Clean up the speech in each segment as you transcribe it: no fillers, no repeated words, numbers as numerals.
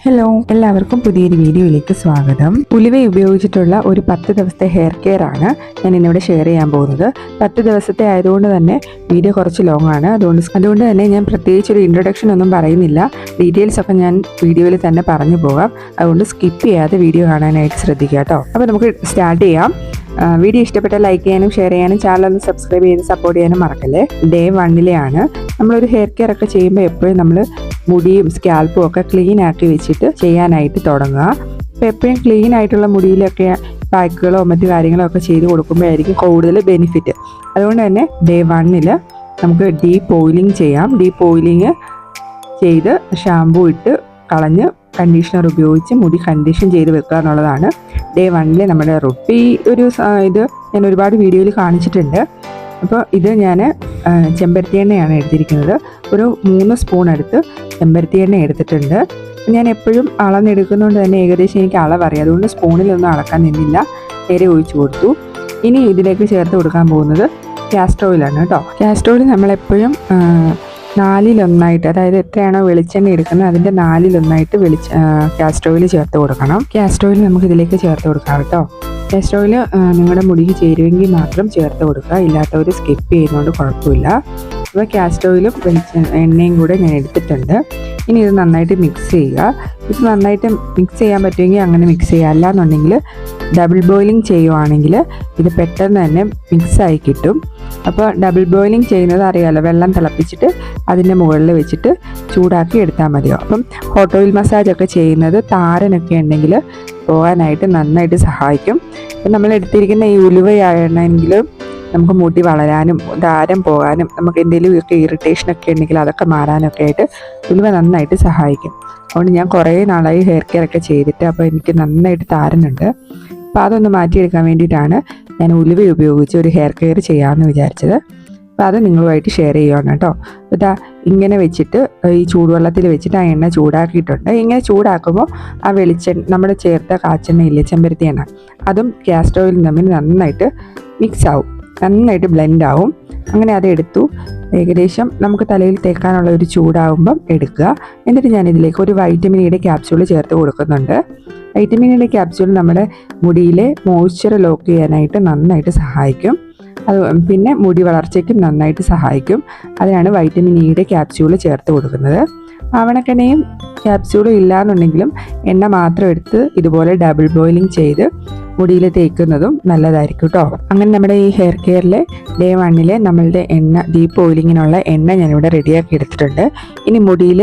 Hello, എല്ലാവർക്കും പുതിയൊരു വീഡിയോയിലേക്ക് സ്വാഗതം. ഉലുവ ഉപയോഗിച്ചിട്ടുള്ള ഒരു 10 ദിവസത്തെ ഹെയർ കെയർ ആണ് ഞാൻ ഇന്നിവിടെ ഷെയർ ചെയ്യാൻ പോകുന്നത്. 10 ദിവസത്തെ ആയതുകൊണ്ട് തന്നെ വീഡിയോ കുറച്ച് ലോങ് ആണ്. അതുകൊണ്ട് തന്നെ ഞാൻ പ്രത്യേകിച്ച് ഒരു ഇൻട്രൊഡക്ഷൻ ഒന്നും പറയുന്നില്ല. ഡീറ്റെയിൽസ് ഒക്കെ ഞാൻ വീഡിയോയിൽ തന്നെ പറഞ്ഞു പോകാം. അതുകൊണ്ട് സ്കിപ്പ് ചെയ്യാതെ വീഡിയോ കാണാനായിട്ട് ശ്രദ്ധിക്കുക കേട്ടോ. അപ്പോൾ നമുക്ക് സ്റ്റാർട്ട് ചെയ്യാം. വീഡിയോ ഇഷ്ടപ്പെട്ടാൽ ലൈക്ക് ചെയ്യാനും ഷെയർ ചെയ്യാനും ചാനൽ ഒന്ന് സബ്സ്ക്രൈബ് ചെയ്ത് സപ്പോർട്ട് ചെയ്യാനും മറക്കല്ലേ. ഡേ 1 നമ്മളൊരു ഹെയർ കെയർ ഒക്കെ ചെയ്യുമ്പോൾ എപ്പോഴും നമ്മൾ മുടിയും സ്കാൽപ്പും ഒക്കെ ക്ലീൻ ആക്കി വെച്ചിട്ട് ചെയ്യാനായിട്ട് തുടങ്ങുക. അപ്പോൾ എപ്പോഴും ക്ലീൻ ആയിട്ടുള്ള മുടിയിലൊക്കെ പാക്കുകളോ മറ്റു കാര്യങ്ങളോ ഒക്കെ ചെയ്ത് കൊടുക്കുമ്പോഴായിരിക്കും കൂടുതൽ ബെനിഫിറ്റ്. അതുകൊണ്ട് തന്നെ ഡേ 1 നമുക്ക് ഡീപ്പ് ഓയിലിംഗ് ചെയ്യാം. ഡീപ്പ് ഓയിലിംഗ് ചെയ്ത് ഷാമ്പൂ ഇട്ട് കളഞ്ഞ് കണ്ടീഷണർ ഉപയോഗിച്ച് മുടി കണ്ടീഷൻ ചെയ്ത് വെക്കുക എന്നുള്ളതാണ് ഡേ 1 നമ്മുടെ റൊട്ടി. ഇത് ഞാൻ ഒരുപാട് വീഡിയോയിൽ കാണിച്ചിട്ടുണ്ട്. അപ്പോൾ ഇത് ഞാൻ ചെമ്പരത്തി എണ്ണയാണ് എടുത്തിരിക്കുന്നത്. ഒരു 3 സ്പൂൺ അടുത്ത് ചെമ്പരത്തി എണ്ണ എടുത്തിട്ടുണ്ട്. ഞാൻ എപ്പോഴും അളന്നെടുക്കുന്നതുകൊണ്ട് തന്നെ ഏകദേശം എനിക്ക് അളവറിയാം. അതുകൊണ്ട് സ്പൂണിലൊന്നും അളക്കാൻ നിന്നില്ല, നേരെ ഒഴിച്ചു കൊടുത്തു. ഇനി ഇതിലേക്ക് ചേർത്ത് കൊടുക്കാൻ പോകുന്നത് കാസ്റ്റർ ഓയിലാണ് കേട്ടോ. കാസ്റ്റർ ഓയിൽ നമ്മളെപ്പോഴും 4-1 അതായത് എത്രയാണോ വെളിച്ചെണ്ണ എടുക്കുന്നത് അതിൻ്റെ 4-1 കാസ്റ്റർ ഓയിൽ ചേർത്ത് കൊടുക്കണം. കാസ്റ്റർ ഓയിൽ നമുക്ക് ഇതിലേക്ക് ചേർത്ത് കൊടുക്കാം കേട്ടോ. കാസ്റ്റർ ഓയിൽ നിങ്ങളുടെ മുടിക്ക് ചേരുമെങ്കിൽ മാത്രം ചേർത്ത് കൊടുക്കുക, ഇല്ലാത്തവർ സ്കിപ്പ് ചെയ്യുന്നതുകൊണ്ട് കുഴപ്പമില്ല. അപ്പോൾ കാസ്റ്റർ ഓയിലും എണ്ണയും കൂടെ ഞാൻ എടുത്തിട്ടുണ്ട്. ഇനി ഇത് നന്നായിട്ട് മിക്സ് ചെയ്യുക. ഇത് നന്നായിട്ട് മിക്സ് ചെയ്യാൻ പറ്റുമെങ്കിൽ അങ്ങനെ മിക്സ് ചെയ്യുക. അല്ലാന്നുണ്ടെങ്കിൽ ഡബിൾ ബോയിലിംഗ് ചെയ്യുവാണെങ്കിൽ ഇത് പെട്ടെന്ന് തന്നെ മിക്സായി കിട്ടും. അപ്പോൾ ഡബിൾ ബോയിലിംഗ് ചെയ്യുന്നത് അറിയാമല്ലോ, വെള്ളം തിളപ്പിച്ചിട്ട് അതിൻ്റെ മുകളിൽ വെച്ചിട്ട് ചൂടാക്കി എടുത്താൽ മതിയോ. അപ്പം ഹോട്ട് ഓയിൽ മസാജൊക്കെ ചെയ്യുന്നത് താരനൊക്കെ ഉണ്ടെങ്കിൽ പോകാനായിട്ട് നന്നായിട്ട് സഹായിക്കും. അപ്പം നമ്മൾ എടുത്തിരിക്കുന്ന ഈ ഉലുവയാണെങ്കിലും നമുക്ക് മുടി വളരാനും താരം പോകാനും നമുക്ക് എന്തെങ്കിലുമൊക്കെ ഇറിറ്റേഷനൊക്കെ ഉണ്ടെങ്കിൽ അതൊക്കെ മാറാനൊക്കെ ആയിട്ട് ഉലുവ നന്നായിട്ട് സഹായിക്കും. അതുകൊണ്ട് ഞാൻ കുറേ നാളായി ഹെയർ കെയർ ഒക്കെ ചെയ്തിട്ട് അപ്പോൾ എനിക്ക് നന്നായിട്ട് താരനുണ്ട്. അപ്പോൾ അതൊന്ന് മാറ്റിയെടുക്കാൻ വേണ്ടിയിട്ടാണ് ഞാൻ ഉലുവ ഉപയോഗിച്ച് ഒരു ഹെയർ കെയർ ചെയ്യാമെന്ന് വിചാരിച്ചത്. അപ്പോൾ അത് നിങ്ങളുമായിട്ട് ഷെയർ ചെയ്യുകയാണ് കേട്ടോ. ഇതാ ഇങ്ങനെ വെച്ചിട്ട് ഈ ചൂടുവെള്ളത്തിൽ വെച്ചിട്ട് ആ എണ്ണ ചൂടാക്കിയിട്ടുണ്ട്. ഇങ്ങനെ ചൂടാക്കുമ്പോൾ ആ നമ്മൾ ചേർത്ത കാച്ചെണ്ണയില്ലേ, ചെമ്പരത്തി എണ്ണ, അതും കാസ്റ്റർ ഓയിലും തമ്മിൽ നന്നായിട്ട് മിക്സ് ആവും, നന്നായിട്ട് ബ്ലെൻഡ് ആവും. അങ്ങനെ അത് എടുത്തു. ഏകദേശം നമുക്ക് തലയിൽ തേക്കാനുള്ള ഒരു ചൂടാകുമ്പം എടുക്കുക. എന്നിട്ട് ഞാൻ ഇതിലേക്ക് ഒരു വൈറ്റമിൻ ഇയുടെ ക്യാപ്സ്യൂൾ ചേർത്ത് കൊടുക്കുന്നുണ്ട്. വൈറ്റമിൻ ഇയുടെ ക്യാപ്സ്യൂൾ നമ്മുടെ മുടിയിലെ മോയ്സ്ചർ ലോക്ക് ചെയ്യാനായിട്ട് നന്നായിട്ട് സഹായിക്കും. അത് പിന്നെ മുടി വളർച്ചയ്ക്കും നന്നായിട്ട് സഹായിക്കും. അതിനാണ് വൈറ്റമിൻ ഇയുടെ ക്യാപ്സ്യൂൾ ചേർത്ത് കൊടുക്കുന്നത്. ആവണക്കെണ്ണയും ക്യാപ്സ്യൂളും ഇല്ലയെന്നുണ്ടെങ്കിലും എണ്ണ മാത്രം എടുത്ത് ഇതുപോലെ ഡബിൾ ബോയിലിംഗ് ചെയ്ത് മുടിയിൽ തേക്കുന്നതും നല്ലതായിരിക്കും കേട്ടോ. അങ്ങനെ നമ്മുടെ ഈ ഹെയർ കെയറിലെ ഡേ 1 നമ്മളുടെ എണ്ണ ഡീപ്പ് ഓയിലിങ്ങിനുള്ള എണ്ണ ഞാനിവിടെ റെഡിയാക്കി എടുത്തിട്ടുണ്ട്. ഇനി മുടിയിൽ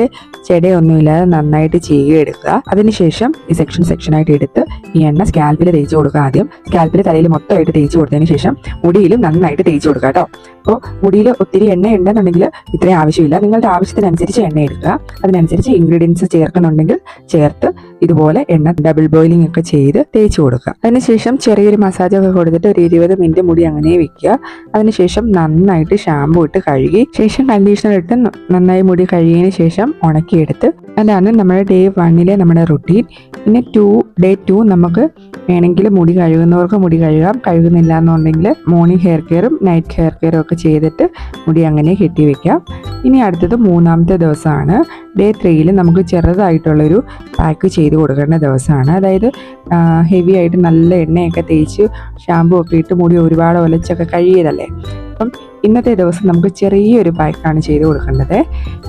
ചെടയൊന്നുമില്ലാതെ നന്നായിട്ട് എടുക്കുക. അതിനുശേഷം ഈ സെക്ഷനായിട്ട് എടുത്ത് ഈ എണ്ണ സ്കാൽപ്പിൽ തേച്ച് കൊടുക്കുക. ആദ്യം സ്കാൽപ്പിൽ തലയിൽ മൊത്തമായിട്ട് തേച്ച് കൊടുത്തതിന് ശേഷം മുടിയിലും നന്നായിട്ട് തേച്ച് കൊടുക്കുക കേട്ടോ. അപ്പോൾ മുടിയിൽ ഒത്തിരി എണ്ണ ഉണ്ടെന്നുണ്ടെങ്കിൽ ഇത്രയും ആവശ്യമില്ല. നിങ്ങളുടെ ആവശ്യത്തിനനുസരിച്ച് എണ്ണ എടുക്കുക. അതിനനുസരിച്ച് ഇൻഗ്രീഡിയൻസ് ചേർക്കുന്നുണ്ടെങ്കിൽ ചേർത്ത് ഇതുപോലെ എണ്ണ ഡബിൾ ബോയിലിംഗ് ഒക്കെ ചെയ്ത് തേച്ച് കൊടുക്കുക. അതിനുശേഷം ചെറിയൊരു മസാജൊക്കെ കൊടുത്തിട്ട് ഒരു 20 മിനിറ്റ് മുടി അങ്ങനെ വെക്കുക. അതിനുശേഷം നന്നായിട്ട് ഷാമ്പൂ ഇട്ട് കഴുകി ശേഷം കണ്ടീഷണർ ഇട്ട് നന്നായി മുടി കഴുകിയതിന് ശേഷം ഉണക്കിയെടുത്ത് അതാണ് നമ്മുടെ ഡേ 1 നമ്മുടെ റുട്ടീൻ. പിന്നെ ഡേ 2 നമുക്ക് വേണമെങ്കിൽ മുടി കഴുകുന്നവർക്ക് മുടി കഴുകാം, കഴുകുന്നില്ല എന്നുണ്ടെങ്കിൽ മോർണിംഗ് ഹെയർ കെയറും നൈറ്റ് ഹെയർ കെയറും ഒക്കെ ചെയ്തിട്ട് മുടി അങ്ങനെ കെട്ടി വെക്കാം. ഇനി അടുത്തത് 3-ാമത്തെ ദിവസമാണ്. ഡേ 3 നമുക്ക് ചെറുതായിട്ടുള്ളൊരു പാക്ക് ചെയ്ത് കൊടുക്കേണ്ട ദിവസമാണ്. അതായത് ഹെവി ആയിട്ട് നല്ല എണ്ണയൊക്കെ തേച്ച് ഷാമ്പൂ ഒക്കെ ഇട്ട് മുടി ഒരുപാട് ഒലച്ചൊക്കെ കഴിയതല്ലേ. അപ്പം ഇന്നത്തെ ദിവസം നമുക്ക് ചെറിയൊരു പാക്കാണ് ചെയ്ത് കൊടുക്കേണ്ടത്.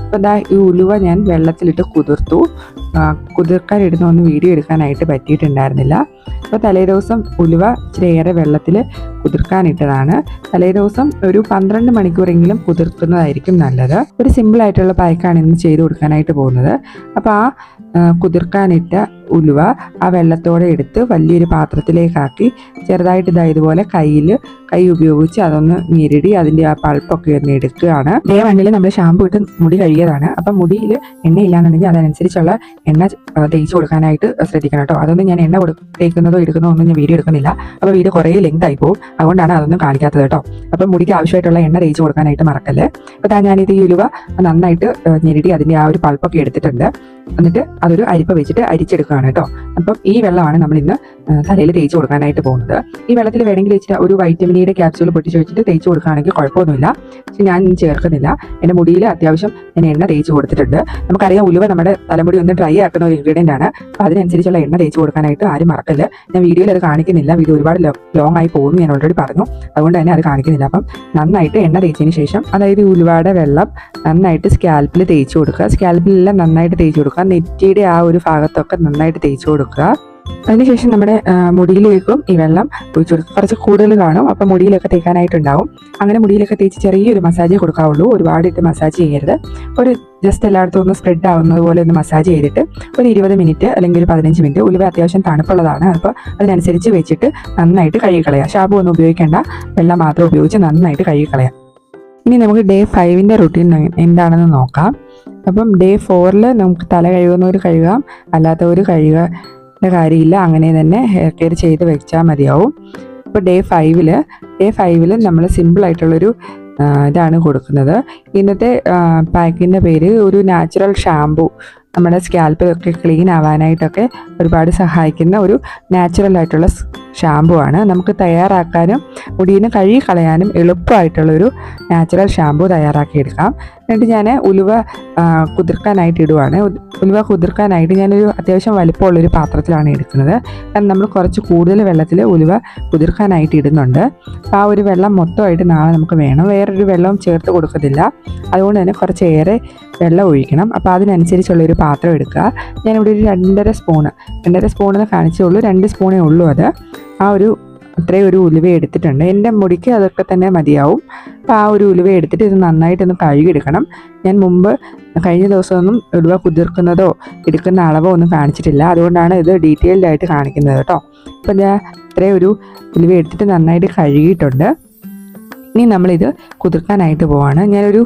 അപ്പോൾ ഈ ഉലുവ ഞാൻ വെള്ളത്തിലിട്ട് കുതിർക്കാൻ ഇടുന്ന വീഡിയോ എടുക്കാനായിട്ട് പറ്റിയിട്ടുണ്ടായിരുന്നില്ല. അപ്പോൾ തലേദിവസം ഉലുവ ഇച്ചിരിയേറെ വെള്ളത്തിൽ കുതിർക്കാനിട്ടതാണ്. തലേദിവസം ഒരു 12 മണിക്കൂറെങ്കിലും കുതിർക്കുന്നതായിരിക്കും നല്ലത്. ഒരു സിമ്പിളായിട്ടുള്ള പാക്കാണ് ഇന്ന് ചെയ്ത് കൊടുക്കാനായിട്ട് പോകുന്നത്. അപ്പോൾ ആ കുതിർക്കാനിട്ട ഉലുവ ആ വെള്ളത്തോടെ എടുത്ത് വലിയൊരു പാത്രത്തിലേക്കാക്കി ചെറുതായിട്ട് ഇതുപോലെ കൈ ഉപയോഗിച്ച് അതൊന്ന് ഞെരടി അതിൻ്റെ ആ പൾപ്പൊക്കെ ഒന്ന് എടുക്കുകയാണ്. ഡേ 1 നമ്മൾ ഷാമ്പൂ ഇട്ട് മുടി കഴുകിയതാണ്. അപ്പം മുടിയിൽ എണ്ണയില്ലാന്നുണ്ടെങ്കിൽ അതനുസരിച്ചുള്ള എണ്ണ തേച്ച് കൊടുക്കാനായിട്ട് ശ്രദ്ധിക്കണം കേട്ടോ. അതൊന്നും ഞാൻ എണ്ണ തേക്കുന്നതോ എടുക്കുന്നതോ ഒന്നും ഞാൻ വീഡിയോ എടുക്കുന്നില്ല. അപ്പോൾ വീഡിയോ കുറേ ലെങ്ത് ആയി പോകും. അതുകൊണ്ടാണ് അതൊന്നും കാണിക്കാത്തത് കേട്ടോ. അപ്പം മുടിക്ക് ആവശ്യമായിട്ടുള്ള എണ്ണ തേച്ച് കൊടുക്കാനായിട്ട് മറക്കല്ലേ. അപ്പോൾ ഞാനിത് ഈ ഉലുവ നന്നായിട്ട് ഞെരടി അതിൻ്റെ ആ ഒരു പൾപ്പൊക്കെ എടുത്തിട്ടുണ്ട്. എന്നിട്ട് അതൊരു അരിപ്പ വെച്ചിട്ട് അരിച്ചെടുക്കുകയാണ് വെള്ളമാണ് കേട്ടോ. അപ്പം ഈ വെള്ളമാണ് നമ്മൾ ഇന്ന് തലയിൽ തേച്ച് കൊടുക്കാനായിട്ട് പോകുന്നത്. ഈ വെള്ളത്തിൽ വേണമെങ്കിൽ ഇച്ചിരി ഒരു വൈറ്റമിൻ ഇയുടെ ക്യാപ്സ്യൂൾ പൊട്ടിച്ച് വെച്ചിട്ട് തേച്ച് കൊടുക്കുകയാണെങ്കിൽ കുഴപ്പമൊന്നുമില്ല. പക്ഷെ ഞാൻ ചേർക്കുന്നില്ല. എൻ്റെ മുടിയിൽ അത്യാവശ്യം ഞാൻ എണ്ണ തേച്ച് കൊടുത്തിട്ടുണ്ട്. നമുക്കറിയാം ഉലുവ നമ്മുടെ തലമുടി ഒന്ന് ഡ്രൈ ആക്കുന്ന ഒരു ഇൻഗ്രീഡിയൻ്റ് ആണ്. അപ്പോൾ അതിനനുസരിച്ചുള്ള എണ്ണ തേച്ച് കൊടുക്കാനായിട്ട് ആരും മറക്കല്ല. ഞാൻ വീഡിയോയിൽ അത് കാണിക്കുന്നില്ല, വീഡിയോ ഒരുപാട് ലോങ് ആയി പോകുന്നു, ഞാൻ ഓൾറെഡി പറഞ്ഞു. അതുകൊണ്ട് തന്നെ അത് കാണിക്കുന്നില്ല. അപ്പം നന്നായിട്ട് എണ്ണ തേച്ചതിന് ശേഷം, അതായത് ഉലുവയുടെ വെള്ളം നന്നായിട്ട് സ്കാൽപ്പിൽ തേച്ച് കൊടുക്കുക. സ്കാൽപ്പിലെല്ലാം നന്നായിട്ട് തേച്ച് കൊടുക്കുക. നെറ്റിയുടെ ആ ഒരു ഭാഗത്തൊക്കെ നന്നായിട്ട് തേച്ച് കൊടുക്കുക. അതിനുശേഷം നമ്മുടെ മുടിയിലേക്കും ഈ വെള്ളം ഒഴിച്ചു കൊടുക്കുക. കുറച്ച് കൂടുതൽ കാണും, അപ്പം മുടിയിലൊക്കെ തേക്കാനായിട്ടുണ്ടാവും. അങ്ങനെ മുടിയിലൊക്കെ തേച്ച് ചെറിയൊരു മസാജ് കൊടുക്കാവുള്ളൂ. ഒരുപാട് ഇട്ട് മസാജ് ചെയ്യരുത്. ഒരു ജസ്റ്റ് എല്ലായിടത്തും ഒന്ന് സ്പ്രെഡ് ആവുന്നത് പോലെ ഒന്ന് മസാജ് ചെയ്തിട്ട് ഒരു 20 മിനിറ്റ് അല്ലെങ്കിൽ ഒരു 15 മിനിറ്റ്. ഉലുവ അത്യാവശ്യം തണുപ്പുള്ളതാണ്, അപ്പോൾ അതിനനുസരിച്ച് വെച്ചിട്ട് നന്നായിട്ട് കഴുകിക്കളയാം. ഷാമ്പു ഒന്നും ഉപയോഗിക്കേണ്ട, വെള്ളം മാത്രം ഉപയോഗിച്ച് നന്നായിട്ട് കഴുകിക്കളയാം. ഇനി നമുക്ക് ഡേ 5ൻ്റെ റുട്ടീൻ എന്താണെന്ന് നോക്കാം. അപ്പം ഡേ 4 നമുക്ക് തല കഴുകുന്നവർ കഴുകാം, അല്ലാത്തവർ കഴുകാൻ കാര്യമില്ല. അങ്ങനെ തന്നെ ഹെയർ കെയർ ചെയ്ത് വെച്ചാൽ മതിയാവും. ഇപ്പോൾ ഡേ 5ൽ നമ്മൾ സിമ്പിളായിട്ടുള്ളൊരു ഇതാണ് കൊടുക്കുന്നത്. ഇന്നത്തെ പാക്കിൻ്റെ പേര് ഒരു നാച്ചുറൽ ഷാമ്പു. നമ്മുടെ സ്കാൽപ്പൊക്കെ ക്ലീൻ ആവാനായിട്ടൊക്കെ ഒരുപാട് സഹായിക്കുന്ന ഒരു നാച്ചുറൽ ആയിട്ടുള്ള ഷാമ്പു ആണ്. നമുക്ക് തയ്യാറാക്കാനും മുടിയിന് കഴുകി കളയാനും എളുപ്പമായിട്ടുള്ളൊരു നാച്ചുറൽ ഷാമ്പു തയ്യാറാക്കിയെടുക്കാം. എന്നിട്ട് ഞാൻ ഉലുവ കുതിർക്കാനായിട്ട് ഇടുവാണ്. ഉലുവ കുതിർക്കാനായിട്ട് ഞാനൊരു അത്യാവശ്യം വലിപ്പമുള്ളൊരു പാത്രത്തിലാണ് എടുക്കുന്നത്. കാരണം നമ്മൾ കുറച്ച് കൂടുതൽ വെള്ളത്തിൽ ഉലുവ കുതിർക്കാനായിട്ട് ഇടുന്നുണ്ട്. അപ്പോൾ ആ ഒരു വെള്ളം മൊത്തമായിട്ട് നാളെ നമുക്ക് വേണം. വേറൊരു വെള്ളവും ചേർത്ത് കൊടുക്കത്തില്ല. അതുകൊണ്ട് തന്നെ കുറച്ചേറെ വെള്ളം ഒഴിക്കണം. അപ്പോൾ അതിനനുസരിച്ചുള്ളൊരു പാത്രം എടുക്കുക. ഞാനിവിടെ ഒരു 2.5 സ്പൂണെന്ന് കാണിച്ചുള്ളൂ. 2 സ്പൂണേ ഉള്ളൂ അത്. അത്രയും ഒരു ഉലുവ എടുത്തിട്ടുണ്ട്. എൻ്റെ മുടിക്ക് അതൊക്കെ തന്നെ മതിയാവും. അപ്പോൾ ആ ഒരു ഉലുവ എടുത്തിട്ട് ഇത് നന്നായിട്ടൊന്ന് കഴുകിയെടുക്കണം. ഞാൻ മുമ്പ് കഴിഞ്ഞ ദിവസമൊന്നും ഉലുവ കുതിർക്കുന്നതോ എടുക്കുന്ന അളവോ ഒന്നും കാണിച്ചിട്ടില്ല. അതുകൊണ്ടാണ് ഇത് ഡീറ്റെയിൽഡ് ആയിട്ട് കാണിക്കുന്നത് കേട്ടോ. അപ്പോൾ ഞാൻ ഇത്രയും ഒരു ഉലുവ എടുത്തിട്ട് നന്നായിട്ട് കഴുകിയിട്ടുണ്ട്. ഇനി നമ്മളിത് കുതിർക്കാനായിട്ട് പോവാണ്. ഞാനൊരു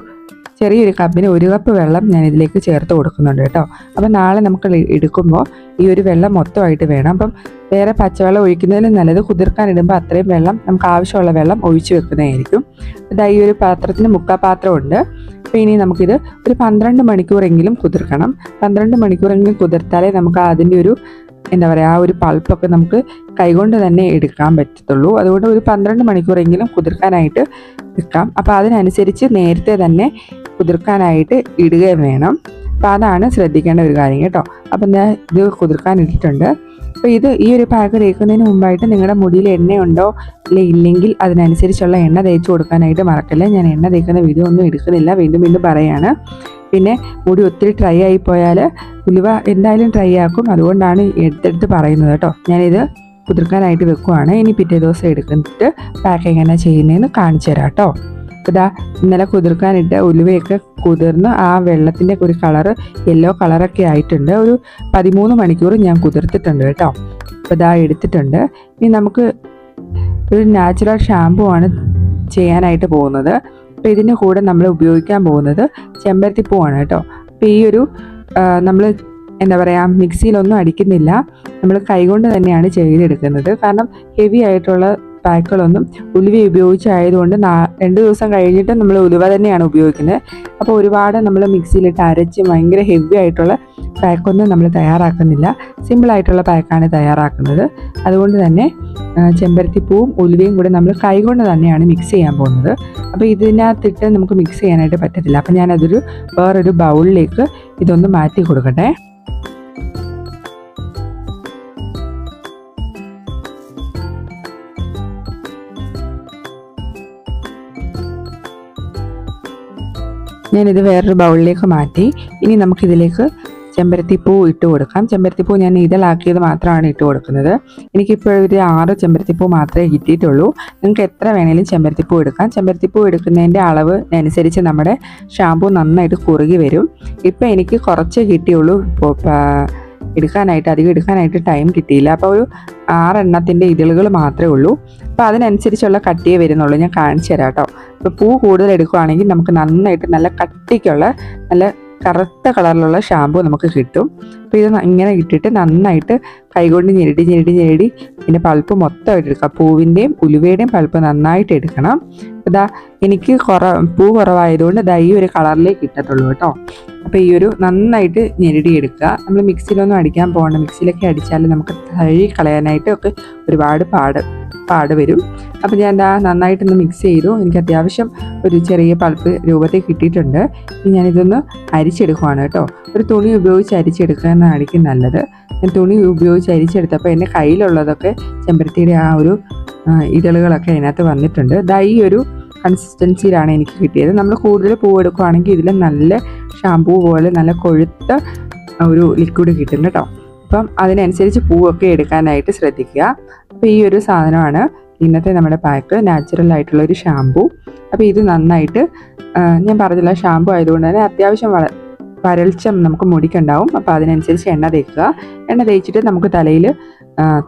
ചെറിയൊരു കപ്പിന് 1 കപ്പ് വെള്ളം ഞാൻ ഇതിലേക്ക് ചേർത്ത് കൊടുക്കുന്നുണ്ട് കേട്ടോ. അപ്പം നാളെ നമുക്ക് എടുക്കുമ്പോൾ ഈ ഒരു വെള്ളം മൊത്തമായിട്ട് വേണം. അപ്പം വേറെ പച്ചവെള്ളം ഒഴിക്കുന്നതിലും നല്ലത് കുതിർക്കാനിടുമ്പോൾ അത്രയും വെള്ളം നമുക്ക് ആവശ്യമുള്ള വെള്ളം ഒഴിച്ചു വെക്കുന്നതായിരിക്കും. ഈ ഒരു പാത്രത്തിന് 3/4 പാത്രമുണ്ട്. അപ്പോൾ ഇനി നമുക്കിത് ഒരു 12 മണിക്കൂറെങ്കിലും കുതിർക്കണം. 12 മണിക്കൂറെങ്കിലും കുതിർത്താലേ നമുക്ക് അതിൻ്റെ ഒരു ആ ഒരു പൾപ്പൊക്കെ നമുക്ക് കൈകൊണ്ട് തന്നെ എടുക്കാൻ പറ്റത്തുള്ളൂ. അതുകൊണ്ട് ഒരു 12 മണിക്കൂറെങ്കിലും കുതിർക്കാനായിട്ട് വെക്കാം. അപ്പോൾ അതിനനുസരിച്ച് നേരത്തെ തന്നെ കുതിർക്കാനായിട്ട് ഇടുകയും വേണം. അപ്പോൾ അതാണ് ശ്രദ്ധിക്കേണ്ട ഒരു കാര്യം കേട്ടോ. അപ്പം ഞാൻ ഇത് കുതിർക്കാൻ ഇട്ടിട്ടുണ്ട്. അപ്പോൾ ഈ ഒരു പാക്ക് തേക്കുന്നതിന് മുമ്പായിട്ട് നിങ്ങളുടെ മുടിയിൽ എണ്ണയുണ്ടോ ഇല്ലെങ്കിൽ അതിനനുസരിച്ചുള്ള എണ്ണ തേച്ച് കൊടുക്കാനായിട്ട് മറക്കല്ല. ഞാൻ എണ്ണ തേക്കുന്ന വീഡിയോ ഒന്നും എടുക്കുന്നില്ല, വീണ്ടും പറയാണ്. പിന്നെ മുടി ഒത്തിരി ഡ്രൈ ആയിപ്പോയാൽ ഉലുവ എന്തായാലും ഡ്രൈ ആക്കും. അതുകൊണ്ടാണ് എടുത്തെടുത്ത് പറയുന്നത് കേട്ടോ. ഞാനിത് കുതിർക്കാനായിട്ട് വെക്കുവാണ്. ഇനി പിറ്റേ ദിവസം എടുത്തിട്ട് പാക്ക് എങ്ങനെ ചെയ്യുന്നതെന്ന് കാണിച്ചു തരാം കേട്ടോ. അപ്പോൾ ഇന്നലെ കുതിർക്കാനിട്ട് ഉലുവയൊക്കെ കുതിർന്ന് ആ വെള്ളത്തിൻ്റെ ഒരു കളറ് യെല്ലോ കളറൊക്കെ ആയിട്ടുണ്ട്. ഒരു 13 മണിക്കൂർ ഞാൻ കുതിർത്തിട്ടുണ്ട് കേട്ടോ. അപ്പോൾ എടുത്തിട്ടുണ്ട്. ഇനി നമുക്ക് ഒരു നാച്ചുറൽ ഷാമ്പു ആണ് ചെയ്യാനായിട്ട് പോകുന്നത്. അപ്പോൾ ഇതിൻ്റെ കൂടെ നമ്മൾ ഉപയോഗിക്കാൻ പോകുന്നത് ചെമ്പരത്തിപ്പൂവാണ് കേട്ടോ. അപ്പോൾ ഈ ഒരു നമ്മൾ മിക്സിയിലൊന്നും അടിക്കുന്നില്ല, നമ്മൾ കൈകൊണ്ട് തന്നെയാണ് ചെയ്തെടുക്കുന്നത്. കാരണം ഹെവി ആയിട്ടുള്ള പാക്കുകളൊന്നും ഉലുവ ഉപയോഗിച്ചായതുകൊണ്ട് 2 ദിവസം കഴിഞ്ഞിട്ട് നമ്മൾ ഉലുവ തന്നെയാണ് ഉപയോഗിക്കുന്നത്. അപ്പോൾ ഒരുപാട് നമ്മൾ മിക്സിയിലിട്ട് അരച്ച് ഭയങ്കര ഹെവി ആയിട്ടുള്ള പാക്കൊന്നും നമ്മൾ തയ്യാറാക്കുന്നില്ല. സിമ്പിളായിട്ടുള്ള പാക്കാണ് തയ്യാറാക്കുന്നത്. അതുകൊണ്ട് തന്നെ ചെമ്പരത്തിപ്പൂവും ഉലുവയും കൂടെ നമ്മൾ കൈകൊണ്ട് തന്നെയാണ് മിക്സ് ചെയ്യാൻ പോകുന്നത്. അപ്പോൾ ഇതിനകത്തിട്ട് നമുക്ക് മിക്സ് ചെയ്യാനായിട്ട് പറ്റത്തില്ല. അപ്പോൾ ഞാനതൊരു വേറൊരു ബൗളിലേക്ക് ഇതൊന്ന് മാറ്റി കൊടുക്കട്ടെ. ഞാനിത് വേറൊരു ബൗളിലേക്ക് മാറ്റി. ഇനി നമുക്കിതിലേക്ക് ചെമ്പരത്തിപ്പൂ ഇട്ട് കൊടുക്കാം. ചെമ്പരത്തിപ്പൂ ഞാൻ ഇതളാക്കിയത് മാത്രമാണ് ഇട്ട് കൊടുക്കുന്നത്. എനിക്കിപ്പോൾ ഒരു 6 ചെമ്പരത്തിപ്പൂ മാത്രമേ കിട്ടിയിട്ടുള്ളൂ. നിങ്ങൾക്ക് എത്ര വേണേലും ചെമ്പരത്തിപ്പൂ എടുക്കാം. ചെമ്പരത്തിപ്പൂ എടുക്കുന്നതിൻ്റെ അളവ് അനുസരിച്ച് നമ്മുടെ ഷാമ്പൂ നന്നായിട്ട് കുറുകി വരും. ഇപ്പോൾ എനിക്ക് കുറച്ചേ കിട്ടിയുള്ളൂ. അധികം എടുക്കാനായിട്ട് ടൈം കിട്ടിയില്ല. അപ്പോൾ ഒരു 6 എണ്ണത്തിൻ്റെ ഇതളുകൾ മാത്രമേ ഉള്ളൂ. അപ്പോൾ അതിനനുസരിച്ചുള്ള കട്ടിയേ വരുന്നുള്ളൂ. ഞാൻ കാണിച്ചു തരാം കേട്ടോ. ഇപ്പോൾ പൂ കൂടുതൽ എടുക്കുകയാണെങ്കിൽ നമുക്ക് നന്നായിട്ട് നല്ല കട്ടിക്കുള്ള നല്ല കറുത്ത കളറിലുള്ള ഷാമ്പു നമുക്ക് കിട്ടും. അപ്പോൾ ഇത് ഇങ്ങനെ ഇട്ടിട്ട് നന്നായിട്ട് കൈകൊണ്ട് ഞെരടി ഇതിൻ്റെ പൾപ്പ് മൊത്തമായിട്ട് എടുക്കുക. പൂവിൻ്റെയും ഉലുവയുടെയും പൾപ്പ് നന്നായിട്ട് എടുക്കണം. എനിക്ക് പൂ കുറവായതുകൊണ്ട് ഈ ഒരു കളറിലേക്ക് ഇട്ടത്തുള്ളൂ കേട്ടോ. അപ്പോൾ ഈ ഒരു നന്നായിട്ട് ഞെരടിയെടുക്കുക. നമ്മൾ മിക്സിയിലൊന്നും അടിക്കാൻ പോകണ്ട. മിക്സിയിലൊക്കെ അടിച്ചാൽ നമുക്ക് കഴുകി കളയാനായിട്ട് ഒക്കെ ഒരുപാട് പാട് വരും. അപ്പോൾ ഞാൻ നന്നായിട്ടൊന്ന് മിക്സ് ചെയ്തു. എനിക്ക് അത്യാവശ്യം ഒരു ചെറിയ പൾപ്പ് രൂപത്തിൽ കിട്ടിയിട്ടുണ്ട്. ഇനി ഞാനിതൊന്ന് അരിച്ചെടുക്കുവാണ് കേട്ടോ. ഒരു തുണി ഉപയോഗിച്ച് അരിച്ചെടുക്കുക എന്നായിരിക്കും നല്ലത്. ഞാൻ തുണി ഉപയോഗിച്ച് അരിച്ചെടുത്തപ്പോൾ എൻ്റെ കയ്യിലുള്ളതൊക്കെ ചെമ്പരത്തിയുടെ ആ ഒരു ഇതളുകളൊക്കെ അതിനകത്ത് വന്നിട്ടുണ്ട്. ഈ ഒരു കൺസിസ്റ്റൻസിയിലാണ് എനിക്ക് കിട്ടിയത്. നമ്മൾ കൂടുതൽ പൂവെടുക്കുകയാണെങ്കിൽ ഇതിൽ നല്ല ഷാമ്പൂ പോലെ നല്ല കൊഴുത്ത ഒരു ലിക്വിഡ് കിട്ടും കേട്ടോ. അപ്പം അതിനനുസരിച്ച് പൂവൊക്കെ എടുക്കാനായിട്ട് ശ്രദ്ധിക്കുക. അപ്പോൾ ഈ ഒരു സാധനമാണ് ഇന്നത്തെ നമ്മുടെ പാക്ക്, നാച്ചുറൽ ആയിട്ടുള്ള ഒരു ഷാമ്പൂ. അപ്പോൾ ഇത് നന്നായിട്ട് ഞാൻ പറഞ്ഞില്ല, ഷാമ്പൂ ആയതുകൊണ്ട് തന്നെ അത്യാവശ്യം വരൾച്ച നമുക്ക് മുടിക്കുണ്ടാവും. അപ്പോൾ അതിനനുസരിച്ച് എണ്ണ തേക്കുക. എണ്ണ തേച്ചിട്ട് നമുക്ക് തലയിൽ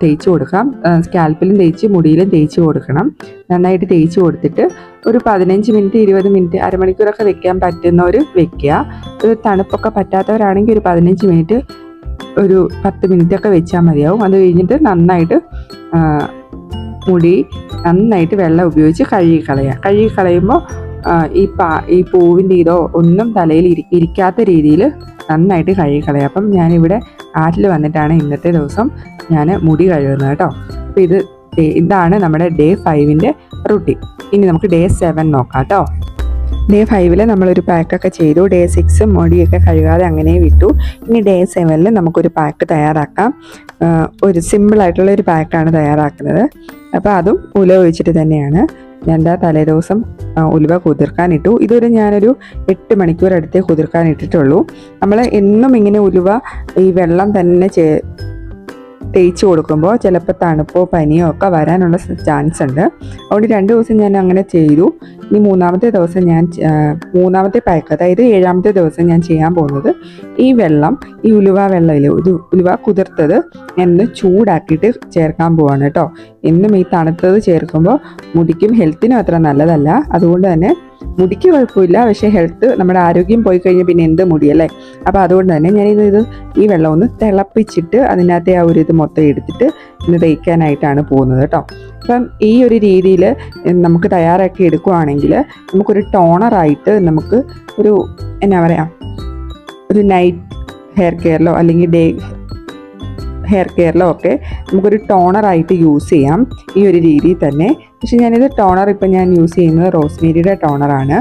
തേച്ച് കൊടുക്കാം. സ്കാൽപ്പിലും തേച്ച് മുടിയിലും തേച്ച് കൊടുക്കണം. നന്നായിട്ട് തേച്ച് കൊടുത്തിട്ട് ഒരു 15 മിനിറ്റ് 20 മിനിറ്റ് അരമണിക്കൂറൊക്കെ വെക്കാൻ പറ്റുന്നവർ വെക്കുക. ഒരു തണുപ്പൊക്കെ പറ്റാത്തവരാണെങ്കിൽ ഒരു 15 മിനിറ്റ് ഒരു 10 മിനിറ്റ് ഒക്കെ വെച്ചാൽ മതിയാവും. അത് കഴിഞ്ഞിട്ട് നന്നായിട്ട് മുടി നന്നായിട്ട് വെള്ളം ഉപയോഗിച്ച് കഴുകി കളയുമ്പോൾ ഈ പൂവിൻ്റെ ഇതോ ഒന്നും തലയിൽ ഇരിക്കാത്ത രീതിയിൽ നന്നായിട്ട് കഴുകി കളയാം. അപ്പം ഞാനിവിടെ ആറ്റിൽ വന്നിട്ടാണ് ഇന്നത്തെ ദിവസം ഞാൻ മുടി കഴുകുന്നത് കേട്ടോ. അപ്പോൾ ഇതാണ് നമ്മുടെ ഡേ 5ൻ്റെ റുട്ടീൻ. ഇനി നമുക്ക് ഡേ 7 നോക്കാം കേട്ടോ. ഡേ 5 നമ്മളൊരു പാക്കൊക്കെ ചെയ്തു. ഡേ 6 മുടിയൊക്കെ കഴുകാതെ അങ്ങനെ വിട്ടു. ഇനി ഡേ 7 നമുക്കൊരു പാക്ക് തയ്യാറാക്കാം. ഒരു സിമ്പിളായിട്ടുള്ള ഒരു പാക്കാണ് തയ്യാറാക്കുന്നത്. അപ്പോൾ അതും ഉലുവ ഒഴിച്ചിട്ട് തന്നെയാണ്. ഞാൻ തലേ ദിവസം ഉലുവ കുതിർക്കാനിട്ടു. ഞാനൊരു 8 മണിക്കൂർ അടുത്തേ കുതിർക്കാനിട്ടിട്ടുള്ളൂ. നമ്മൾ എന്നും ഇങ്ങനെ ഉലുവ ഈ വെള്ളം തന്നെ തേച്ച് കൊടുക്കുമ്പോൾ ചിലപ്പോൾ തണുപ്പോ പനിയോ ഒക്കെ വരാനുള്ള ചാൻസ് ഉണ്ട്. അതുകൊണ്ട് 2 ദിവസം ഞാൻ അങ്ങനെ ചെയ്തു. ഇനി മൂന്നാമത്തെ ദിവസം മൂന്നാമത്തെ പാക്ക്, അതായത് 7ാമത്തെ ദിവസം ഞാൻ ചെയ്യാൻ പോകുന്നത് ഈ ഉലുവ വെള്ളമില്ലേ, ഉലുവ കുതിർത്തത് ഞാൻ ചൂടാക്കിയിട്ട് ചേർക്കാൻ പോവാണ് കേട്ടോ. എന്നും ഈ തണുത്തത് ചേർക്കുമ്പോൾ മുടിക്കും ഹെൽത്തിനും അത്ര നല്ലതല്ല. അതുകൊണ്ട് തന്നെ മുടിക്ക് കുഴപ്പമില്ല, പക്ഷേ നമ്മുടെ ആരോഗ്യം പോയി കഴിഞ്ഞാൽ പിന്നെ എന്ത് മുടിയല്ലേ. അപ്പോൾ അതുകൊണ്ട് തന്നെ ഞാനിത് ഈ വെള്ളം ഒന്ന് തിളപ്പിച്ചിട്ട് അതിനകത്തെ ആ ഒരു ഇത് മൊത്തം എടുത്തിട്ട് ഇന്ന് തേക്കാനായിട്ടാണ് പോകുന്നത് കേട്ടോ. അപ്പം ഈ ഒരു രീതിയിൽ നമുക്ക് തയ്യാറാക്കി എടുക്കുകയാണെങ്കിൽ നമുക്കൊരു ടോണറായിട്ട് നമുക്ക് ഒരു ഒരു നൈറ്റ് ഹെയർ കെയറിലോ അല്ലെങ്കിൽ ഡേ ഹെയർ കെയറിലോ ഒക്കെ നമുക്കൊരു ടോണറായിട്ട് യൂസ് ചെയ്യാം ഈ ഒരു രീതിയിൽ തന്നെ. പക്ഷെ ഞാനിത് ടോണർ ഞാൻ യൂസ് ചെയ്യുന്നത് റോസ്മേരിയുടെ ടോണറാണ്.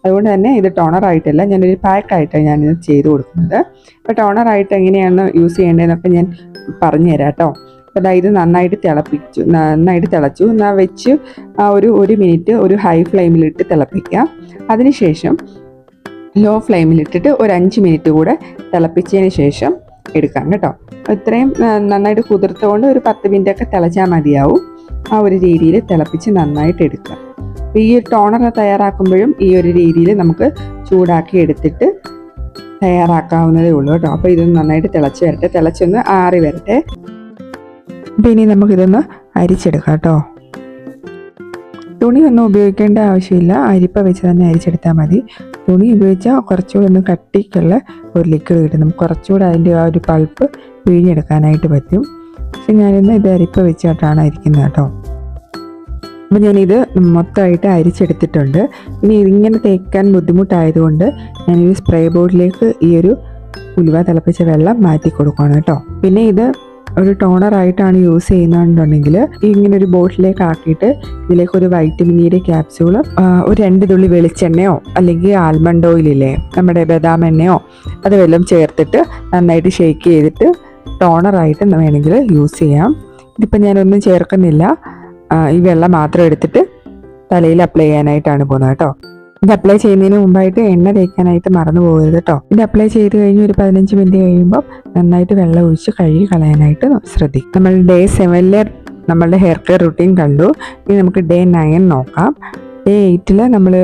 അതുകൊണ്ട് തന്നെ ഇത് ടോണറായിട്ടല്ല, ഞാനൊരു പാക്കായിട്ടാണ് ഞാനിത് ചെയ്ത് കൊടുക്കുന്നത്. അപ്പോൾ ടോണറായിട്ട് എങ്ങനെയാണ് യൂസ് ചെയ്യേണ്ടതെന്നൊക്കെ ഞാൻ പറഞ്ഞു തരാം കേട്ടോ. അപ്പോൾ ഇത് നന്നായിട്ട് തിളച്ചു വെച്ച് ഒരു മിനിറ്റ് ഒരു ഹൈ ഫ്ലെയിമിലിട്ട് തിളപ്പിക്കുക. അതിനുശേഷം ലോ ഫ്ലെയിമിലിട്ടിട്ട് ഒരു 5 മിനിറ്റ് കൂടെ തിളപ്പിച്ചതിന് ശേഷം എടുക്കാം കേട്ടോ. ഇത്രയും നന്നായിട്ട് കുതിർത്തുകൊണ്ട് ഒരു 10 മിനിറ്റൊക്കെ തിളച്ചാൽ മതിയാവും. ആ ഒരു രീതിയിൽ തിളപ്പിച്ച് നന്നായിട്ട് എടുക്കുക. അപ്പോൾ ഈ ടോണർ തയ്യാറാക്കുമ്പോഴും ഈ ഒരു രീതിയിൽ നമുക്ക് ചൂടാക്കി എടുത്തിട്ട് തയ്യാറാക്കാവുന്നതേ ഉള്ളൂ കേട്ടോ. അപ്പോൾ ഇതൊന്ന് നന്നായിട്ട് തിളച്ചൊന്ന് ആറി വരട്ടെ. അപ്പോൾ ഇനി നമുക്കിതൊന്ന് അരിച്ചെടുക്കാം കേട്ടോ. തുണിയൊന്നും ഉപയോഗിക്കേണ്ട ആവശ്യമില്ല, അരിപ്പ വെച്ച് തന്നെ അരിച്ചെടുത്താൽ മതി. തുണി ഉപയോഗിച്ചാൽ കുറച്ചുകൂടെ ഒന്ന് കട്ടിക്കുള്ള ഒരു ലിക്വിഡ് കിട്ടും. നമുക്ക് കുറച്ചുകൂടെ അതിൻ്റെ ആ ഒരു പൾപ്പ് പിഴിഞ്ഞെടുക്കാനായിട്ട് പറ്റും. പക്ഷെ ഞാനിന്ന് ഇത് അരിപ്പ വെച്ചിട്ടാണ് അരിക്കുന്നത് കേട്ടോ. അപ്പോൾ ഞാനിത് മൊത്തമായിട്ട് അരിച്ചെടുത്തിട്ടുണ്ട്. ഇനി ഇതിങ്ങനെ തേക്കാൻ ബുദ്ധിമുട്ടായതുകൊണ്ട് ഞാനൊരു സ്പ്രേ ബോർഡിലേക്ക് ഈ ഒരു ഉലുവ തിളപ്പിച്ച വെള്ളം മാറ്റി കൊടുക്കുകയാണ് കേട്ടോ. പിന്നെ ഇത് ഒരു ടോണറായിട്ടാണ് യൂസ് ചെയ്യുന്നതെന്നുണ്ടെങ്കിൽ ഇങ്ങനെ ഒരു ബോട്ടിലേക്ക് ആക്കിയിട്ട് ഇതിലേക്ക് ഒരു വൈറ്റമിൻ ഇയുടെ ക്യാപ്സ്യൂള്, ഒരു 2 തുള്ളി വെളിച്ചെണ്ണയോ അല്ലെങ്കിൽ ആൽമണ്ട് ഓയിലില്ലേ നമ്മുടെ ബദാം എണ്ണയോ അത് വല്ലതും ചേർത്തിട്ട് നന്നായിട്ട് ഷേക്ക് ചെയ്തിട്ട് ടോണറായിട്ട് വേണമെങ്കിൽ യൂസ് ചെയ്യാം. ഇതിപ്പോൾ ഞാനൊന്നും ചേർക്കുന്നില്ല, ഈ വെള്ളം മാത്രം എടുത്തിട്ട് തലയിൽ അപ്ലൈ ചെയ്യാനായിട്ടാണ് പോകുന്നത് കേട്ടോ. ഇത് അപ്ലൈ ചെയ്യുന്നതിന് മുമ്പായിട്ട് എണ്ണ തേക്കാനായിട്ട് മറന്നു പോകരുത് കേട്ടോ. ഇത് അപ്ലൈ ചെയ്ത് കഴിഞ്ഞ് ഒരു 15 മിനിറ്റ് കഴിയുമ്പോൾ നന്നായിട്ട് വെള്ളം ഒഴിച്ച് കഴുകി കളയാനായിട്ട് ശ്രദ്ധിക്കും. നമ്മൾ ഡേ 7 നമ്മളുടെ ഹെയർ കെയർ റുട്ടീൻ കണ്ടു. ഇനി നമുക്ക് ഡേ 9 നോക്കാം. ഡേ 8 നമ്മൾ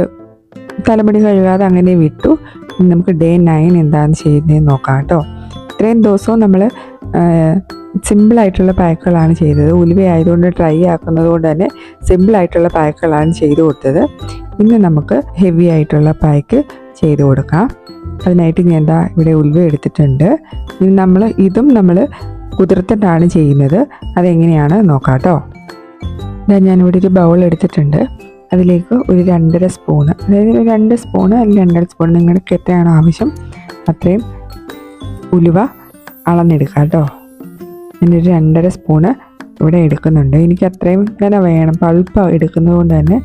തലമുടി കഴുകാതെ അങ്ങനെ വിട്ടു. ഇനി നമുക്ക് ഡേ 9 എന്താണ് ചെയ്യുന്നതെന്ന് നോക്കാം കേട്ടോ. ഇത്രയും ദിവസവും നമ്മൾ സിമ്പിളായിട്ടുള്ള പാക്കുകളാണ് ചെയ്തത്. ഉലുവ ആയതുകൊണ്ട് ഡ്രൈ ആക്കുന്നത് കൊണ്ട് തന്നെ സിമ്പിളായിട്ടുള്ള പാക്കുകളാണ് ചെയ്തു കൊടുത്തത്. ഇന്ന് നമുക്ക് ഹെവി ആയിട്ടുള്ള പാക്ക് ചെയ്ത് കൊടുക്കാം. അതിനായിട്ട് ഞാൻ ഇവിടെ ഉലുവ എടുത്തിട്ടുണ്ട്. ഇതും നമ്മൾ കുതിർത്തിട്ടാണ് ചെയ്യുന്നത്. അതെങ്ങനെയാണ് നോക്കാം കേട്ടോ. ഞാനിവിടെ ഒരു ബൗൾ എടുത്തിട്ടുണ്ട്. അതിലേക്ക് ഒരു 2.5 സ്പൂണ്, അതായത് 2 സ്പൂണ് അല്ലെങ്കിൽ 2.5 സ്പൂൺ നിങ്ങൾക്ക് എത്രയാണോ ആവശ്യം അത്രയും ഉലുവ അളന്നെടുക്കാം കേട്ടോ. ഞാനൊരു 2.5 സ്പൂണ് ഇവിടെ എടുക്കുന്നുണ്ട്. എനിക്ക് അത്രയും തന്നെ വേണം, പൾപ്പ് എടുക്കുന്നത് കൊണ്ട് തന്നെ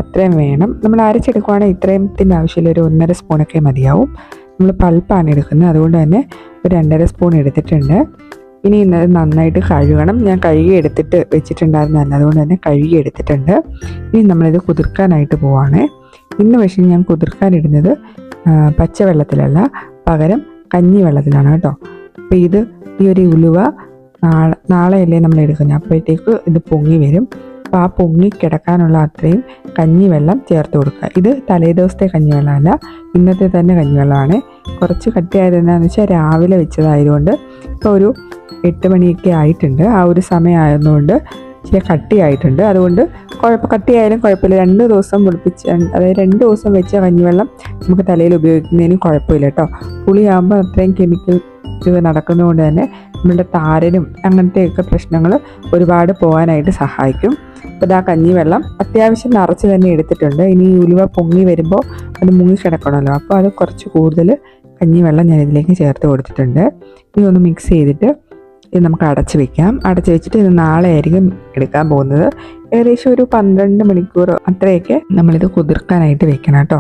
അത്രയും വേണം. നമ്മൾ അരച്ചെടുക്കുവാണെങ്കിൽ ഇത്രയത്തിൻ്റെ ആവശ്യമില്ല, ഒരു 1.5 സ്പൂണൊക്കെ മതിയാവും. നമ്മൾ പൾപ്പാണ് എടുക്കുന്നത്, അതുകൊണ്ട് തന്നെ ഒരു 2.5 സ്പൂൺ എടുത്തിട്ടുണ്ട്. ഇനി ഇന്നത് നന്നായിട്ട് കഴുകണം. ഞാൻ കഴുകി എടുത്തിട്ട് വെച്ചിട്ടുണ്ടായിരുന്നല്ല, അതുകൊണ്ട് തന്നെ കഴുകി എടുത്തിട്ടുണ്ട്. ഇനി നമ്മളിത് കുതിർക്കാനായിട്ട് പോവാണ്. ഇന്ന് പക്ഷേ ഞാൻ കുതിർക്കാനിടുന്നത് പച്ചവെള്ളത്തിലല്ല, പകരം കഞ്ഞി വെള്ളത്തിലാണ് കേട്ടോ. അപ്പോൾ ഈ ഒരു ഉലുവ നാളെയല്ലേ നമ്മൾ എടുക്കുന്നത്, അപ്പോഴത്തേക്ക് ഇത് പൊങ്ങി വരും. അപ്പോൾ ആ പൊങ്ങി കിടക്കാനുള്ള അത്രയും കഞ്ഞിവെള്ളം ചേർത്ത് കൊടുക്കുക. ഇത് തലേദിവസത്തെ കഞ്ഞിവെള്ളമല്ല, ഇന്നത്തെ തന്നെ കഞ്ഞിവെള്ളമാണ്. കുറച്ച് കട്ടിയായത് എന്താണെന്ന് വെച്ചാൽ രാവിലെ വെച്ചതായതുകൊണ്ട് ഇപ്പോൾ ഒരു 8 മണിയൊക്കെ ആയിട്ടുണ്ട്. ആ ഒരു സമയമായതുകൊണ്ട് ഇച്ചിരി കട്ടിയായിട്ടുണ്ട്. അതുകൊണ്ട് കട്ടിയായാലും കുഴപ്പമില്ല. 2 ദിവസം പുളിപ്പിച്ച്, അതായത് 2 ദിവസം വെച്ച കഞ്ഞിവെള്ളം നമുക്ക് തലയിൽ ഉപയോഗിക്കുന്നതിന് കുഴപ്പമില്ല കേട്ടോ. പുളിയാകുമ്പോൾ അത്രയും കെമിക്കൽ ഇത് നടക്കുന്നതുകൊണ്ട് തന്നെ നമ്മളുടെ താരനും അങ്ങനത്തെയൊക്കെ പ്രശ്നങ്ങൾ ഒരുപാട് പോകാനായിട്ട് സഹായിക്കും. അപ്പോൾ ഇതാ കഞ്ഞിവെള്ളം അത്യാവശ്യം നിറച്ച് തന്നെ എടുത്തിട്ടുണ്ട്. ഇനി ഉലുവ പൊങ്ങി വരുമ്പോൾ അത് മുങ്ങിക്കിടക്കണമല്ലോ, അപ്പോൾ അത് കുറച്ച് കൂടുതൽ കഞ്ഞിവെള്ളം ഞാൻ ഇതിലേക്ക് ചേർത്ത് കൊടുത്തിട്ടുണ്ട്. ഇതൊന്ന് മിക്സ് ചെയ്തിട്ട് ഇത് നമുക്ക് അടച്ച് വെക്കാം. അടച്ച് വെച്ചിട്ട് ഇത് നാളെ ആയിരിക്കും എടുക്കാൻ പോകുന്നത്. ഏകദേശം ഒരു 12 മണിക്കൂർ അത്രയൊക്കെ നമ്മളിത് കുതിർക്കാനായിട്ട് വെക്കണം കേട്ടോ.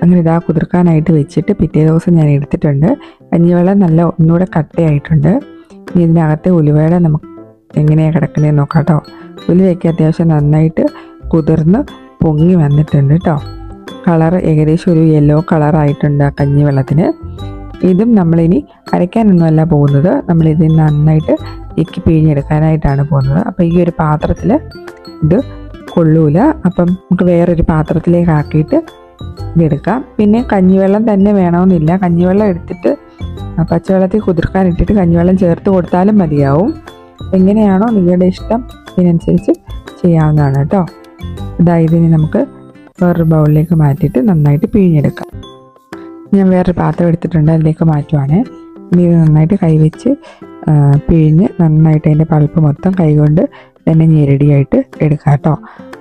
അങ്ങനെ ഇതാ കുതിർക്കാനായിട്ട് വെച്ചിട്ട് പിറ്റേ ദിവസം ഞാൻ എടുത്തിട്ടുണ്ട്. കഞ്ഞിവെള്ളം നല്ല ഒന്നുകൂടെ കട്ടയായിട്ടുണ്ട്. ഇനി ഇതിനകത്തെ ഉലുവയുടെ നമുക്ക് എങ്ങനെയാണ് കിടക്കുന്നതെന്ന് നോക്കാം കേട്ടോ. ഉലുവയൊക്കെ അത്യാവശ്യം നന്നായിട്ട് കുതിർന്ന് പൊങ്ങി വന്നിട്ടുണ്ട് കേട്ടോ. കളർ ഏകദേശം ഒരു യെല്ലോ കളറായിട്ടുണ്ട് ആ കഞ്ഞിവെള്ളത്തിന്. ഇതും നമ്മളിനി അരയ്ക്കാനൊന്നുമല്ല പോകുന്നത്, നമ്മളിത് നന്നായിട്ട് പിഴിഞ്ഞെടുക്കാനായിട്ടാണ് പോകുന്നത്. അപ്പോൾ ഈ ഒരു പാത്രത്തിൽ ഇത് കൊള്ളൂല, അപ്പം നമുക്ക് വേറൊരു പാത്രത്തിലേക്ക് ആക്കിയിട്ട് ഇതെടുക്കാം. പിന്നെ കഞ്ഞിവെള്ളം തന്നെ വേണമെന്നില്ല, കഞ്ഞിവെള്ളം എടുത്തിട്ട് പച്ചവെള്ളത്തിൽ കുതിർക്കാനിട്ടിട്ട് കഞ്ഞിവെള്ളം ചേർത്ത് കൊടുത്താലും മതിയാവും. എങ്ങനെയാണോ നിങ്ങളുടെ ഇഷ്ടം ഇതിനനുസരിച്ച് ചെയ്യാവുന്നതാണ് കേട്ടോ. ഇതിനി നമുക്ക് വേറൊരു ബൗളിലേക്ക് മാറ്റിയിട്ട് നന്നായിട്ട് പിഴിഞ്ഞെടുക്കാം. ഞാൻ വേറൊരു പാത്രം എടുത്തിട്ടുണ്ട്, അതിലേക്ക് മാറ്റുവാണ്. ഇനി ഇത് നന്നായിട്ട് കൈവച്ച് പിഴിഞ്ഞ് നന്നായിട്ട് അതിൻ്റെ പൾപ്പ് മൊത്തം കൈകൊണ്ട് തന്നെ ഞെരടിയായിട്ട് എടുക്കാം കേട്ടോ.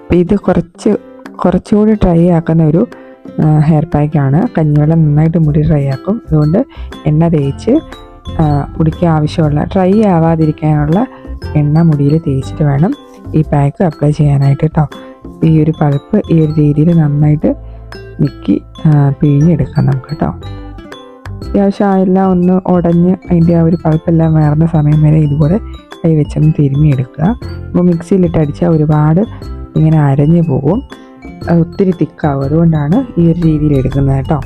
അപ്പോൾ ഇത് കുറച്ചുകൂടി ഡ്രൈ ആക്കുന്ന ഒരു ഹെയർ പാക്കാണ്. കഞ്ഞിവെള്ളം നന്നായിട്ട് മുടി ഡ്രൈ ആക്കും. അതുകൊണ്ട് എണ്ണ തേച്ച് മുടിക്ക് ആവശ്യമുള്ള ഡ്രൈ ആവാതിരിക്കാനുള്ള എണ്ണ മുടിയിൽ തേച്ചിട്ട് വേണം ഈ പാക്ക് അപ്ലൈ ചെയ്യാനായിട്ട് കേട്ടോ. ഈ ഒരു പൾപ്പ് ഈ ഒരു രീതിയിൽ നന്നായിട്ട് മിക്കി പിഴിഞ്ഞെടുക്കാം നമുക്ക് കേട്ടോ. അത്യാവശ്യം എല്ലാം ഒന്ന് ഉടഞ്ഞ് അതിൻ്റെ ആ ഒരു പൾപ്പെല്ലാം വേർന്ന സമയം വരെ ഇതുപോലെ കൈവച്ചൊന്ന് തിരുമ്മിയെടുക്കുക. അപ്പോൾ മിക്സിയിലിട്ട് അടിച്ചാൽ ഒരുപാട് ഇങ്ങനെ അരഞ്ഞു പോകും, ഒത്തിരി തിക്കാവും. അതുകൊണ്ടാണ് ഈ ഒരു രീതിയിൽ എടുക്കുന്നത് കേട്ടോ.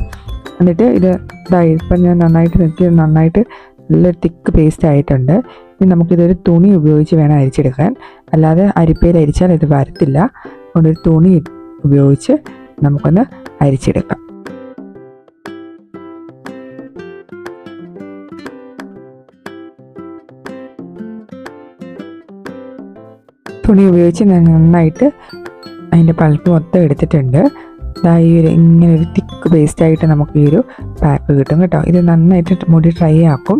എന്നിട്ട് ഇപ്പം ഞാൻ നന്നായിട്ട് നല്ലൊരു തിക്ക് പേസ്റ്റ് ആയിട്ടുണ്ട്. ഇനി നമുക്കിതൊരു തുണി ഉപയോഗിച്ച് വേണം അരിച്ചെടുക്കാൻ, അല്ലാതെ അരിപ്പയിൽ അരിച്ചാൽ ഇത് വരത്തില്ല. അതുകൊണ്ടൊരു തുണി ഉപയോഗിച്ച് നമുക്കൊന്ന് അരിച്ചെടുക്കാം. തുണി ഉപയോഗിച്ച് നന്നായിട്ട് അതിൻ്റെ പൾപ്പ് മൊത്തം എടുത്തിട്ടുണ്ട്. ഈ ഇങ്ങനെ ഒരു തിക്ക് പേസ്റ്റായിട്ട് നമുക്ക് ഈ ഒരു പാക്ക് കിട്ടും കേട്ടോ. ഇത് നന്നായിട്ട് മുടി ഡ്രൈ ആക്കും.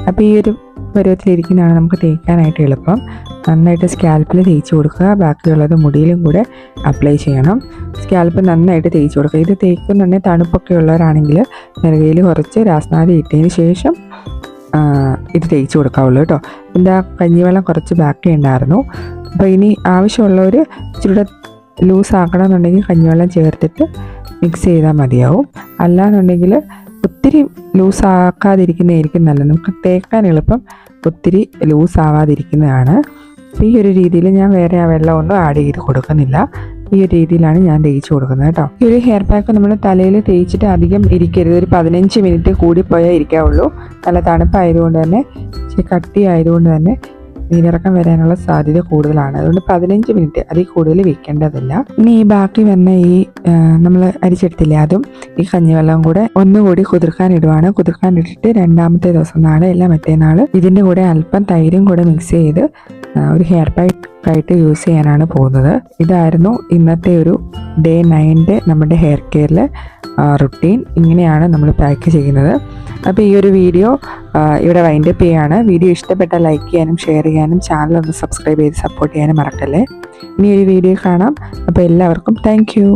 അപ്പോൾ ഈ ഒരു പരുവത്തിലിരിക്കുന്നതാണ് നമുക്ക് തേക്കാനായിട്ട് എളുപ്പം. നന്നായിട്ട് സ്കാൽപ്പിൽ തേച്ച് കൊടുക്കുക, ബാക്കിയുള്ളത് മുടിയിലും കൂടെ അപ്ലൈ ചെയ്യണം. സ്കാൽപ്പ് നന്നായിട്ട് തേച്ച് കൊടുക്കുക. ഇത് തേക്കുന്നുണ്ടെങ്കിൽ തണുപ്പൊക്കെ ഉള്ളവരാണെങ്കിൽ നെറുകയിൽ കുറച്ച് രാസ്നാദി ഇട്ടതിന് ശേഷം ഇത് തേച്ച് കൊടുക്കാവുള്ളൂ കേട്ടോ. എന്താ കഞ്ഞിവെള്ളം കുറച്ച് ബാക്കി ഉണ്ടായിരുന്നു. അപ്പോൾ ഇനി ആവശ്യമുള്ളവർ ഇച്ചിരി ലൂസ് ആക്കണമെന്നുണ്ടെങ്കിൽ കഞ്ഞിവെള്ളം ചേർത്തിട്ട് മിക്സ് ചെയ്താൽ മതിയാവും. അല്ലാന്നുണ്ടെങ്കിൽ ഒത്തിരി ലൂസ് ആക്കാതിരിക്കുന്നതായിരിക്കും നല്ലത്. നമുക്ക് തേക്കാൻ എളുപ്പം ഒത്തിരി ലൂസ് ആവാതിരിക്കുന്നതാണ്. അപ്പോൾ ഈ ഒരു രീതിയിൽ ഞാൻ വേറെ ആ വെള്ളമൊന്നും ആഡ് ചെയ്ത് കൊടുക്കുന്നില്ല. ഈ ഒരു രീതിയിലാണ് ഞാൻ തേച്ച് കൊടുക്കുന്നത് കേട്ടോ. ഈ ഒരു ഹെയർ പാക്ക് നമ്മൾ തലയിൽ തേച്ചിട്ട് അധികം ഇരിക്കരുത്. ഒരു 15 മിനിറ്റ് കൂടിപ്പോയാൽ ഇരിക്കാവുള്ളൂ. നല്ല തണുപ്പായതുകൊണ്ട് തന്നെ ഇച്ചിരി കട്ടി ആയതുകൊണ്ട് തന്നെ നീരിറക്കം വരാനുള്ള സാധ്യത കൂടുതലാണ്. അതുകൊണ്ട് 15 മിനിറ്റ് അതിൽ കൂടുതൽ വെക്കേണ്ടതില്ല. ഇനി ഈ ബാക്കി വന്ന നമ്മൾ അരിച്ചെടുത്തില്ലേ, അതും ഈ കഞ്ഞിവെള്ളം കൂടെ ഒന്നുകൂടി കുതിർക്കാനിടുവാണ്. കുതിർക്കാനിട്ടിട്ട് 2ാമത്തെ ദിവസം നാളെ അല്ല മറ്റേനാൾ ഇതിൻ്റെ കൂടെ അല്പം തൈരും കൂടെ മിക്സ് ചെയ്ത് ഒരു ഹെയർ പാക്കായിട്ട് യൂസ് ചെയ്യാനാണ് പോകുന്നത്. ഇതായിരുന്നു ഇന്നത്തെ ഒരു ഡേ 9 നമ്മുടെ ഹെയർ കെയറിൽ റുട്ടീൻ. ഇങ്ങനെയാണ് നമ്മൾ പാക്ക് ചെയ്യുന്നത്. അപ്പോൾ ഈ ഒരു വീഡിയോ ഇവിടെ വൈൻഡപ്പ് ചെയ്യാണ്. വീഡിയോ ഇഷ്ടപ്പെട്ടാൽ ലൈക്ക് ചെയ്യാനും ഷെയർ ചെയ്യാനും ചാനൽ ഒന്ന് സബ്സ്ക്രൈബ് ചെയ്ത് സപ്പോർട്ട് ചെയ്യാനും മറക്കല്ലേ. ഇനി ഒരു വീഡിയോ കാണാം. അപ്പോൾ എല്ലാവർക്കും താങ്ക് യു.